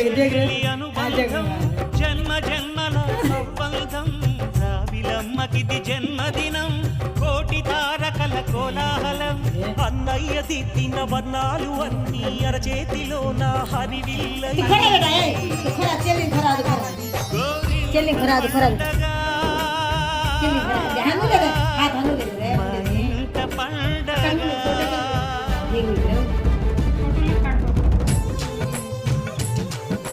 అనుబంధం జన్మ జన్మల సంబంధం రావిలమ్మకిది జన్మదినం కోటి తారకల కోలాహలం అన్నయ్య దిద్దిన వర్ణాలు అన్నీ అరచేతిలో నా హరివిల్లై चलिए खरा